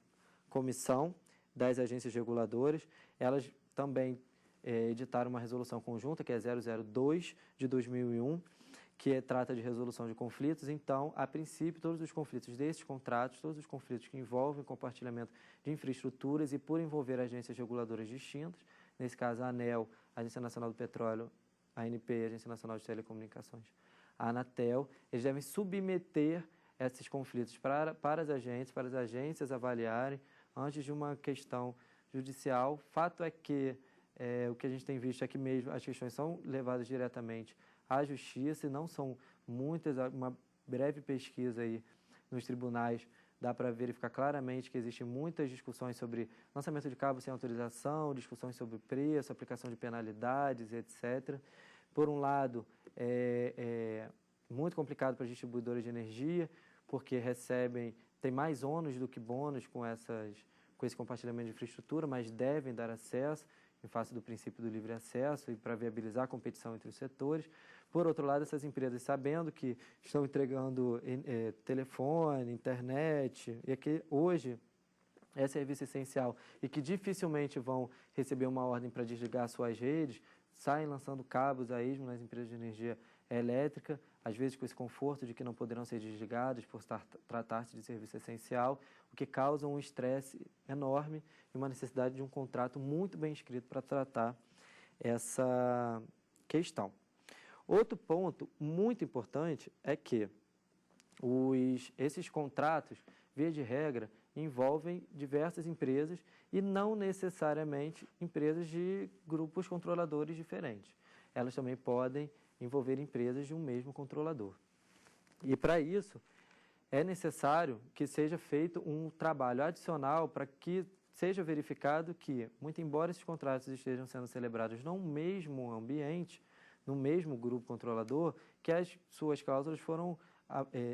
comissão das agências reguladoras. Elas também editaram uma resolução conjunta, que é 002 de 2001, que trata de resolução de conflitos. Então, a princípio, todos os conflitos desses contratos, todos os conflitos que envolvem compartilhamento de infraestruturas e por envolver agências reguladoras distintas, nesse caso a ANEEL, a Agência Nacional do Petróleo, a ANP, a Agência Nacional de Telecomunicações, a Anatel, eles devem submeter esses conflitos para as agências avaliarem antes de uma questão judicial. Fato é que o que a gente tem visto é que mesmo as questões são levadas diretamente à justiça e não são muitas. Uma breve pesquisa aí nos tribunais dá para verificar claramente que existem muitas discussões sobre lançamento de cabo sem autorização, discussões sobre preço, aplicação de penalidades, etc. Por um lado, é muito complicado para as distribuidoras de energia, porque tem mais ônus do que bônus com esse compartilhamento de infraestrutura, mas devem dar acesso em face do princípio do livre acesso e para viabilizar a competição entre os setores. Por outro lado, essas empresas, sabendo que estão entregando telefone, internet, e que hoje é serviço essencial e que dificilmente vão receber uma ordem para desligar suas redes, saem lançando cabos a esmo nas empresas de energia elétrica, às vezes com esse conforto de que não poderão ser desligados por tratar-se de serviço essencial, o que causa um estresse enorme e uma necessidade de um contrato muito bem escrito para tratar essa questão. Outro ponto muito importante é que esses contratos, via de regra, envolvem diversas empresas e não necessariamente empresas de grupos controladores diferentes. Elas também podem envolver empresas de um mesmo controlador. E para isso, é necessário que seja feito um trabalho adicional para que seja verificado que, muito embora esses contratos estejam sendo celebrados no mesmo ambiente, no mesmo grupo controlador, que as suas cláusulas foram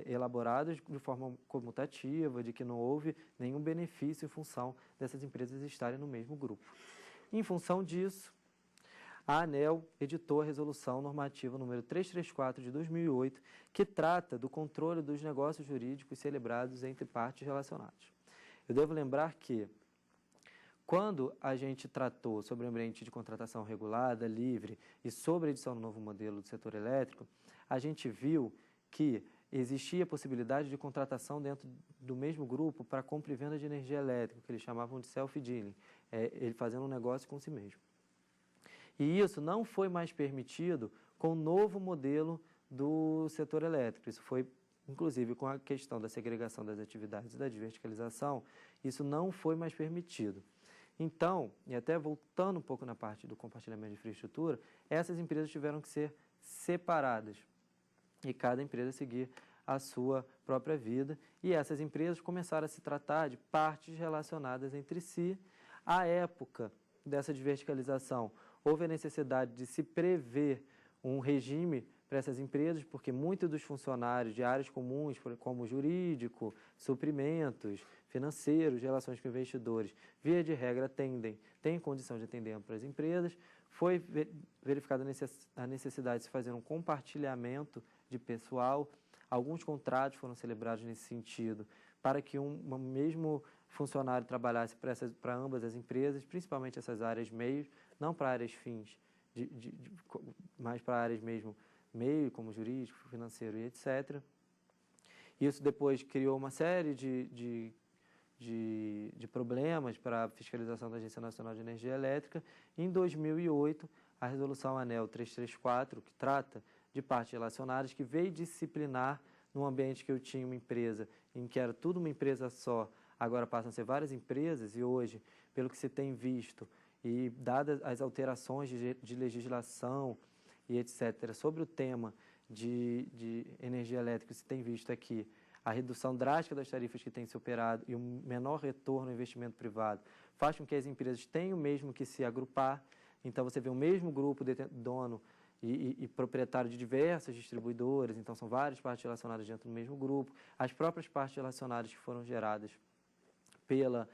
elaboradas de forma comutativa, de que não houve nenhum benefício em função dessas empresas estarem no mesmo grupo. Em função disso, a ANEEL editou a Resolução Normativa número 334 de 2008, que trata do controle dos negócios jurídicos celebrados entre partes relacionadas. Eu devo lembrar que, quando a gente tratou sobre o ambiente de contratação regulada, livre e sobre a edição do novo modelo do setor elétrico, a gente viu que existia a possibilidade de contratação dentro do mesmo grupo para compra e venda de energia elétrica, que eles chamavam de self-dealing, ele fazendo um negócio com si mesmo. E isso não foi mais permitido com o novo modelo do setor elétrico. Isso foi, inclusive, com a questão da segregação das atividades e da desverticalização, isso não foi mais permitido. Então, e até voltando um pouco na parte do compartilhamento de infraestrutura, essas empresas tiveram que ser separadas e cada empresa seguir a sua própria vida. E essas empresas começaram a se tratar de partes relacionadas entre si. À época dessa desverticalização, houve a necessidade de se prever um regime para essas empresas, porque muitos dos funcionários de áreas comuns, como jurídico, suprimentos, financeiros, relações com investidores, via de regra têm condição de atender amplas empresas. Foi verificada a necessidade de se fazer um compartilhamento de pessoal. Alguns contratos foram celebrados nesse sentido, para que um mesmo funcionário trabalhasse para ambas as empresas, principalmente essas áreas meios, não para áreas fins, mas para áreas mesmo meio, como jurídico, financeiro e etc. Isso depois criou uma série de problemas para a fiscalização da Agência Nacional de Energia Elétrica. Em 2008, a Resolução ANEEL 334, que trata de partes relacionadas, que veio disciplinar num ambiente que eu tinha uma empresa, em que era tudo uma empresa só, agora passam a ser várias empresas, e hoje, pelo que se tem visto, e dadas as alterações de legislação e etc., sobre o tema de energia elétrica, se tem visto aqui a redução drástica das tarifas que tem se operado e um menor retorno ao investimento privado, faz com que as empresas tenham mesmo que se agrupar. Então, você vê o mesmo grupo dono e proprietário de diversas distribuidoras, então são várias partes relacionadas dentro do mesmo grupo, as próprias partes relacionadas que foram geradas pela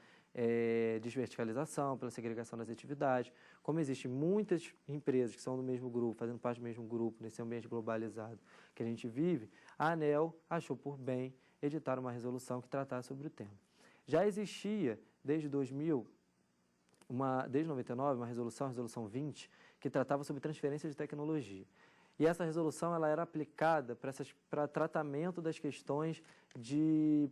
desverticalização, pela segregação das atividades. Como existem muitas empresas que são do mesmo grupo, fazendo parte do mesmo grupo, nesse ambiente globalizado que a gente vive, a ANEEL achou por bem editar uma resolução que tratasse sobre o tema. Já existia, desde 2000, desde 99, uma resolução, a Resolução 20, que tratava sobre transferência de tecnologia. E essa resolução ela era aplicada para tratamento das questões de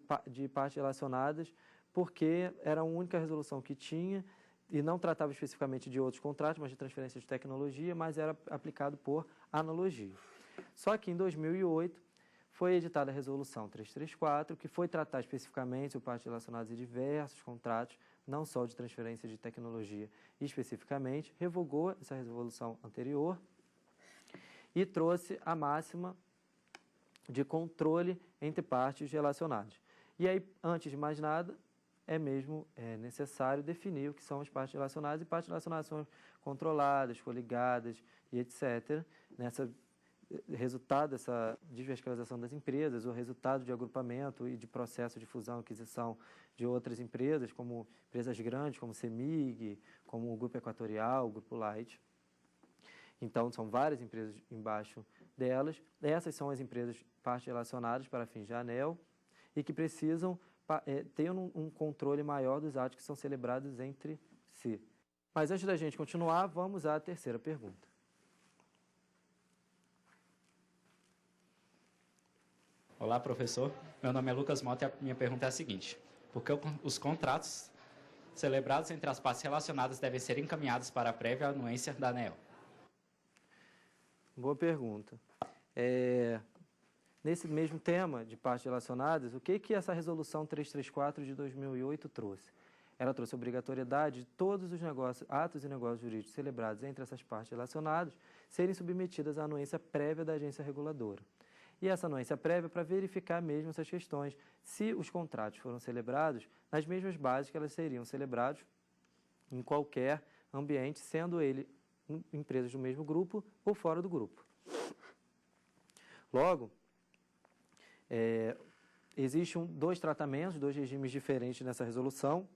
partes relacionadas, porque era a única resolução que tinha e não tratava especificamente de outros contratos, mas de transferência de tecnologia, mas era aplicado por analogia. Só que em 2008 foi editada a Resolução 334, que foi tratar especificamente o partes relacionadas e diversos contratos, não só de transferência de tecnologia especificamente, revogou essa resolução anterior e trouxe a máxima de controle entre partes relacionadas. E aí, antes de mais nada, é necessário definir o que são as partes relacionadas, e partes relacionadas são controladas, coligadas e etc. Resultado dessa desverticalização das empresas, o resultado de agrupamento e de processo de fusão e aquisição de outras empresas, como empresas grandes, como CEMIG, como o Grupo Equatorial, o Grupo Light. Então, são várias empresas embaixo delas. Essas são as empresas partes relacionadas para fins de ANEEL e que precisam ter um controle maior dos atos que são celebrados entre si. Mas antes da gente continuar, vamos à terceira pergunta. Olá, professor. Meu nome é Lucas Mota e a minha pergunta é a seguinte: por que os contratos celebrados entre as partes relacionadas devem ser encaminhados para a prévia anuência da ANEEL? Boa pergunta. Nesse mesmo tema de partes relacionadas, o que essa Resolução 334 de 2008 trouxe? Ela trouxe a obrigatoriedade de todos os atos e negócios jurídicos celebrados entre essas partes relacionadas serem submetidas à anuência prévia da agência reguladora. E essa anuência prévia para verificar mesmo essas questões, se os contratos foram celebrados nas mesmas bases que elas seriam celebrados em qualquer ambiente, sendo ele empresas do mesmo grupo ou fora do grupo. Logo, existem dois tratamentos, dois regimes diferentes nessa resolução,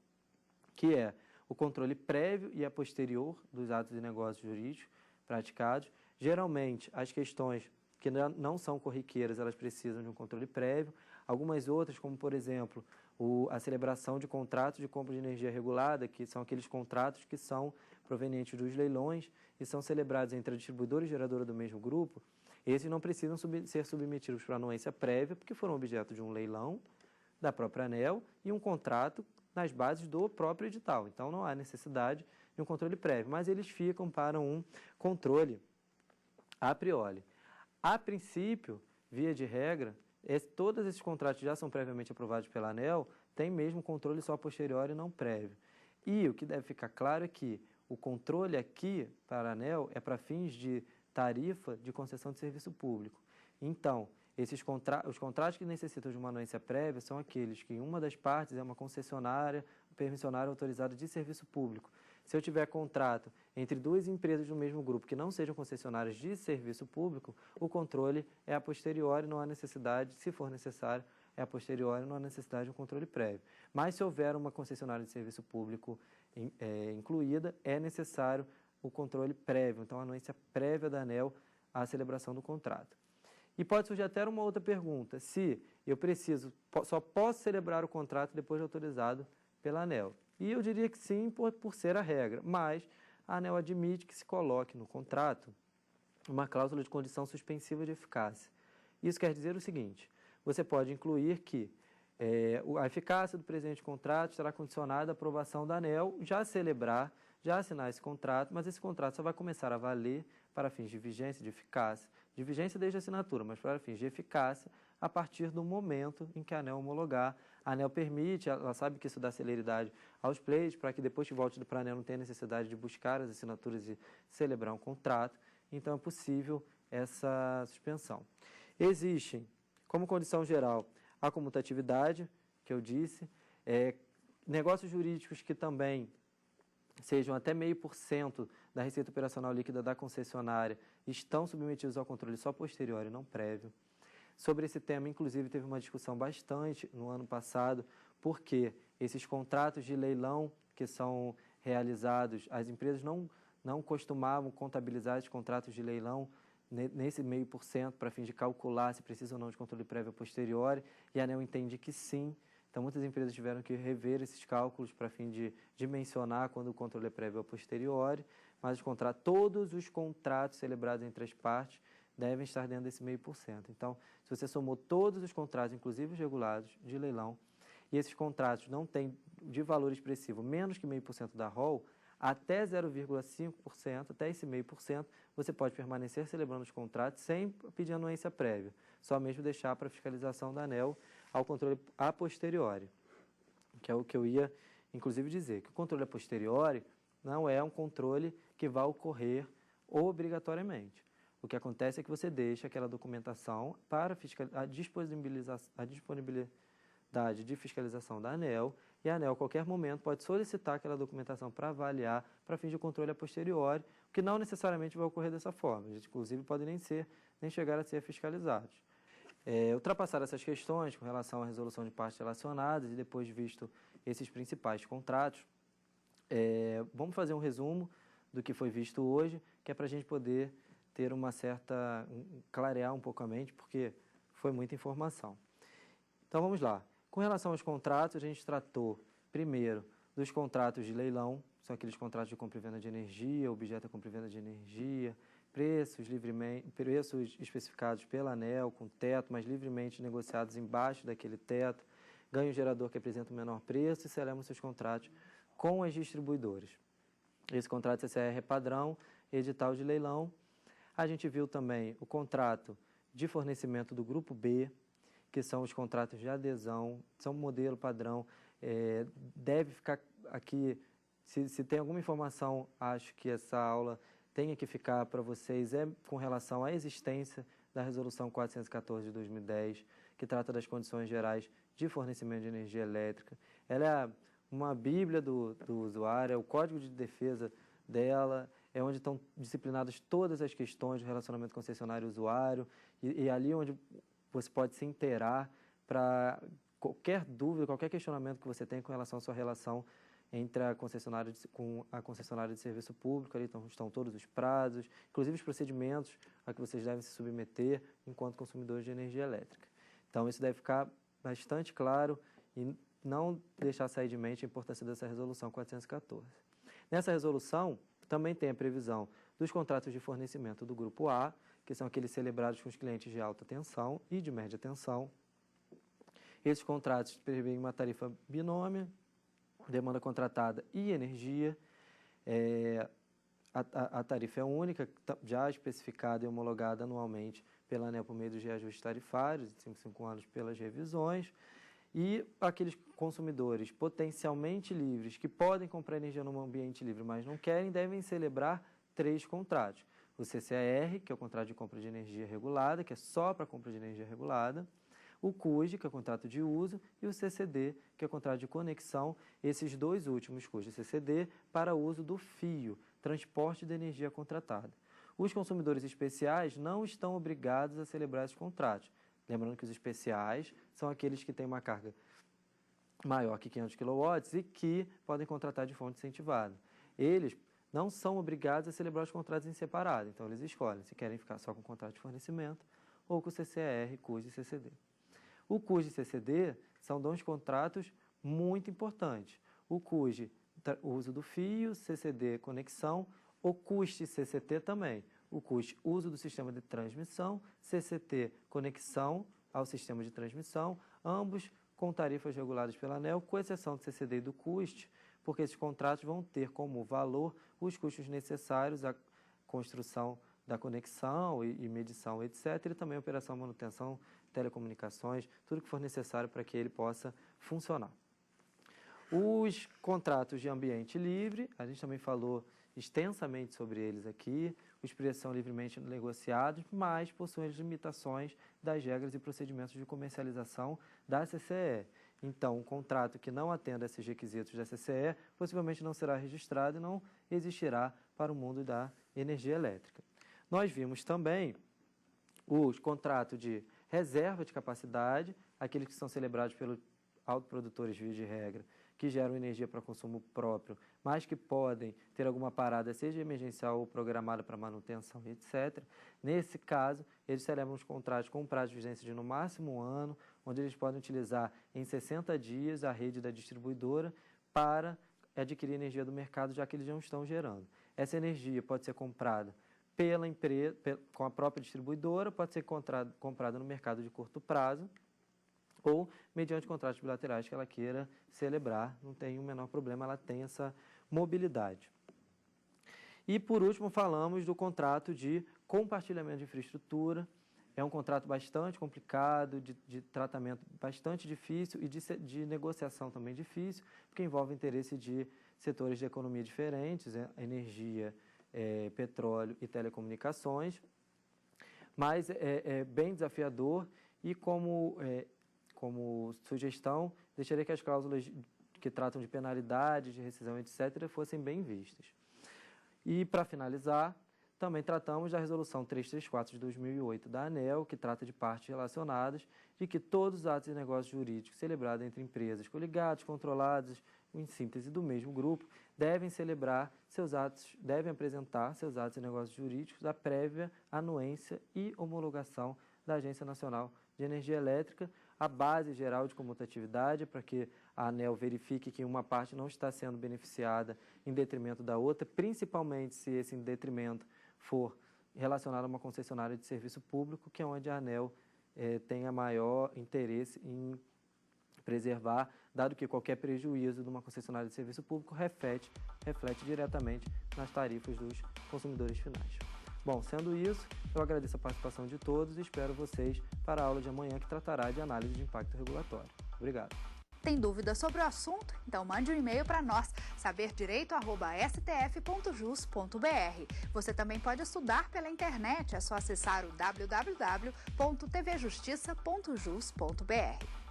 que é o controle prévio e a posterior dos atos e negócios jurídicos praticados. Geralmente, as questões que não são corriqueiras, elas precisam de um controle prévio. Algumas outras, como por exemplo, a celebração de contratos de compra de energia regulada, que são aqueles contratos que são provenientes dos leilões e são celebrados entre a distribuidora e geradora do mesmo grupo, esses não precisam ser submetidos para anuência prévia, porque foram objeto de um leilão da própria ANEEL e um contrato nas bases do próprio edital. Então, não há necessidade de um controle prévio, mas eles ficam para um controle a priori. A princípio, via de regra, todos esses contratos já são previamente aprovados pela ANEEL, tem mesmo controle só posterior e não prévio. E o que deve ficar claro é que o controle aqui para a ANEEL é para fins de tarifa de concessão de serviço público. Então, os contratos que necessitam de uma anuência prévia são aqueles que uma das partes é uma concessionária, permissionária autorizada de serviço público. Se eu tiver contrato entre duas empresas do mesmo grupo que não sejam concessionárias de serviço público, o controle é a posteriori, não há necessidade, se for necessário, é a posteriori, não há necessidade de um controle prévio. Mas se houver uma concessionária de serviço público incluída, é necessário o controle prévio, então a anuência prévia da ANEEL à celebração do contrato. E pode surgir até uma outra pergunta, se eu só posso celebrar o contrato depois de autorizado pela ANEEL. E eu diria que sim, por ser a regra, mas a ANEEL admite que se coloque no contrato uma cláusula de condição suspensiva de eficácia. Isso quer dizer o seguinte: você pode incluir que a eficácia do presente contrato estará condicionada à aprovação da ANEEL, já assinar esse contrato, mas esse contrato só vai começar a valer para fins de vigência, de eficácia, de vigência desde a assinatura, mas para fins de eficácia a partir do momento em que a ANEEL homologar. A ANEEL permite, ela sabe que isso dá celeridade aos pleitos, para que depois que volte para a ANEEL não tenha necessidade de buscar as assinaturas e celebrar um contrato, então é possível essa suspensão. Existem, como condição geral, a comutatividade, que eu disse, negócios jurídicos que também sejam até 0,5% da receita operacional líquida da concessionária, estão submetidos ao controle só posterior e não prévio. Sobre esse tema, inclusive, teve uma discussão bastante no ano passado, porque esses contratos de leilão que são realizados, as empresas não costumavam contabilizar esses contratos de leilão nesse 0,5% para fim de calcular se precisa ou não de controle prévio posterior, e a ANEEL entende que sim. Então, muitas empresas tiveram que rever esses cálculos para fim de dimensionar quando o controle é prévio ou posterior, mas todos os contratos celebrados entre as partes devem estar dentro desse 0,5%. Então, se você somou todos os contratos, inclusive os regulados, de leilão, e esses contratos não têm de valor expressivo menos que 0,5% da ROL, até 0,5%, até esse 0,5%, você pode permanecer celebrando os contratos sem pedir anuência prévia, só mesmo deixar para a fiscalização da ANEEL ao controle a posteriori, que é o que eu ia, inclusive, dizer, que o controle a posteriori não é um controle que vai ocorrer obrigatoriamente. O que acontece é que você deixa aquela documentação para a disponibilidade de fiscalização da ANEEL, e a ANEEL, a qualquer momento, pode solicitar aquela documentação para avaliar, para fins de controle a posteriori, o que não necessariamente vai ocorrer dessa forma. Eles, inclusive, podem nem chegar a ser fiscalizados. Ultrapassar essas questões com relação à resolução de partes relacionadas e depois visto esses principais contratos, vamos fazer um resumo do que foi visto hoje, que é para a gente poder ter clarear um pouco a mente, porque foi muita informação. Então, vamos lá. Com relação aos contratos, a gente tratou, primeiro, dos contratos de leilão, são aqueles contratos de compra e venda de energia, objeto de compra e venda de energia, preços especificados pela ANEEL, com teto, mas livremente negociados embaixo daquele teto, ganho gerador que apresenta o menor preço e celebram seus contratos com as distribuidoras. Esse contrato CCR é padrão, edital de leilão. A gente viu também o contrato de fornecimento do Grupo B, que são os contratos de adesão, são modelo padrão. Deve ficar aqui, se tem alguma informação, acho que essa aula tenha que ficar para vocês, com relação à existência da Resolução 414 de 2010, que trata das condições gerais de fornecimento de energia elétrica. Ela é uma bíblia do usuário, é o código de defesa dela, é onde estão disciplinadas todas as questões do relacionamento concessionário-usuário, e ali onde você pode se inteirar para qualquer dúvida, qualquer questionamento que você tenha com relação à sua relação entre a concessionária com a concessionária de serviço público. Ali estão todos os prazos, inclusive os procedimentos a que vocês devem se submeter enquanto consumidores de energia elétrica. Então, isso deve ficar bastante claro e não deixar sair de mente a importância dessa resolução 414. Nessa resolução, também tem a previsão dos contratos de fornecimento do Grupo A, que são aqueles celebrados com os clientes de alta tensão e de média tensão. Esses contratos prevêem uma tarifa binômio, demanda contratada e energia. A tarifa é única, já especificada e homologada anualmente pela ANEEL por meio dos reajustes tarifários, de 5 anos pelas revisões. E aqueles consumidores potencialmente livres que podem comprar energia num ambiente livre, mas não querem, devem celebrar 3 contratos. O CCR, que é o contrato de compra de energia regulada, que é só para compra de energia regulada, o CUSD, que é o contrato de uso, e o CCD, que é o contrato de conexão, esses 2 últimos, CUSD e CCD, para uso do fio, transporte de energia contratada. Os consumidores especiais não estão obrigados a celebrar esses contratos. Lembrando que os especiais são aqueles que têm uma carga maior que 500 kW e que podem contratar de fonte incentivada. Eles não são obrigados a celebrar os contratos em separado, então eles escolhem se querem ficar só com o contrato de fornecimento ou com o CCR, CUSD e CCD. O CUSD e CCD são 2 contratos muito importantes. O CUSD, o uso do fio, CCD, conexão, o CUST e CCT também. O CUST, uso do sistema de transmissão, CCT, conexão ao sistema de transmissão, ambos com tarifas reguladas pela ANEEL, com exceção do CCD e do CUST, porque esses contratos vão ter como valor os custos necessários à construção da conexão e medição, etc., e também operação, manutenção, telecomunicações, tudo que for necessário para que ele possa funcionar. Os contratos de ambiente livre, a gente também falou extensamente sobre eles aqui. Os preços são livremente negociados, mas possuem as limitações das regras e procedimentos de comercialização da CCE. Então, um contrato que não atenda a esses requisitos da CCE possivelmente não será registrado e não existirá para o mundo da energia elétrica. Nós vimos também os contratos de reserva de capacidade, aqueles que são celebrados pelos autoprodutores, via de regra, que geram energia para consumo próprio, mas que podem ter alguma parada, seja emergencial ou programada para manutenção, etc. Nesse caso, eles celebram os contratos com prazo de vigência de no máximo 1 ano, onde eles podem utilizar em 60 dias a rede da distribuidora para adquirir energia do mercado, já que eles não estão gerando. Essa energia pode ser comprada pela empresa, com a própria distribuidora, pode ser comprada no mercado de curto prazo ou mediante contratos bilaterais que ela queira celebrar, não tem o menor problema, ela tem essa mobilidade. E, por último, falamos do contrato de compartilhamento de infraestrutura. É um contrato bastante complicado, de tratamento bastante difícil e de negociação também difícil, porque envolve interesse de setores de economia diferentes, energia, petróleo e telecomunicações, mas é bem desafiador e como sugestão, deixaria que as cláusulas que tratam de penalidades, de rescisão, etc., fossem bem vistas. E, para finalizar, também tratamos da Resolução 334 de 2008 da ANEEL, que trata de partes relacionadas, de que todos os atos e negócios jurídicos celebrados entre empresas coligadas, controladas, em síntese do mesmo grupo, devem apresentar seus atos e negócios jurídicos à prévia anuência e homologação da Agência Nacional de Energia Elétrica, a base geral de comutatividade, para que a ANEEL verifique que uma parte não está sendo beneficiada em detrimento da outra, principalmente se esse detrimento for relacionado a uma concessionária de serviço público, que é onde a ANEEL tenha maior interesse em preservar, dado que qualquer prejuízo de uma concessionária de serviço público reflete diretamente nas tarifas dos consumidores finais. Bom, sendo isso, eu agradeço a participação de todos e espero vocês para a aula de amanhã, que tratará de análise de impacto regulatório. Obrigado. Tem dúvida sobre o assunto? Então mande um e-mail para nós, saberdireito@stf.jus.br. Você também pode estudar pela internet, é só acessar o www.tvjustiça.jus.br.